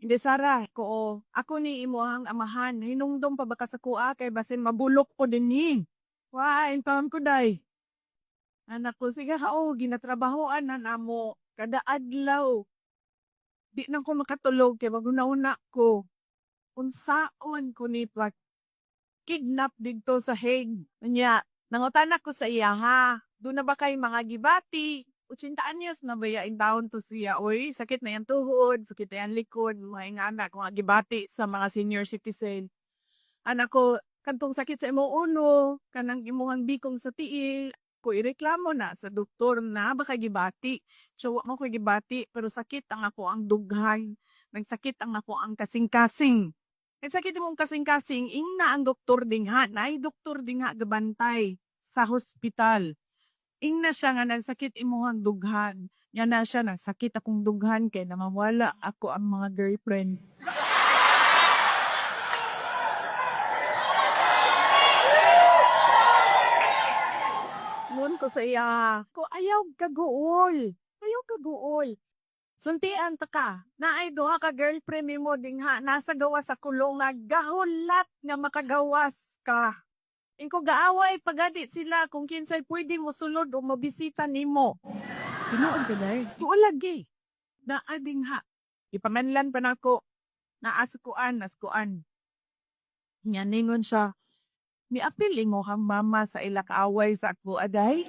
Hindi Sarah, ko ako ni imuhang amahan, hinungdom pa ba ka sa kuha kay basin mabulok ko dinhi. Wa, intaon ko day. Anak ko, sige hao, ginatrabahoan na namo. Kada adlaw. Di na ko makatulog kay maguna-una ko. Unsaon ko ni kidnap dito sa Hague. Unya, nangutan ko sa iya ha. Doon na ba kay mga gibati? 80 anyos na ba in taon to siya? Uy, sakit na yan tuhod, sakit na yan likod, mga nga anak, mga gibati sa mga senior citizen. Anak ko, kantong sakit sa imong uno, kanang imuhang bikong sa tiil, ko ireklamo na sa doktor na baka gibati. So, mo ko gibati, pero sakit ang ako ang dughay. Nagsakit ang ako ang kasing-kasing. Nagsakit mong kasing-kasing, ing na ang doktor dingha, na ay doktor dingha gabantay sa hospital. Ing na siya nga nagsakit imuhang dughan. Yan na siya, nagsakit akong dughan kay namawala ako ang mga girlfriend. Noon ko sa iya, ko ayaw kaguol. Ayaw kaguol. Suntian ta ka, naay duha ka girlfriend nimo dingha nasa gawas sa kulong nga gahulat nga makagawas ka. Ingko gaaway pagadi sila kung kinsay pwede mo sulod o mabisita nimo. Tinuod ka day? Tuo lagi. Naa dingha. Ipamanlan pa nako. Naaskuan, naskuan. Nya ningon siya, ni apil mo hang mama sa ila kaaway sa ako aday.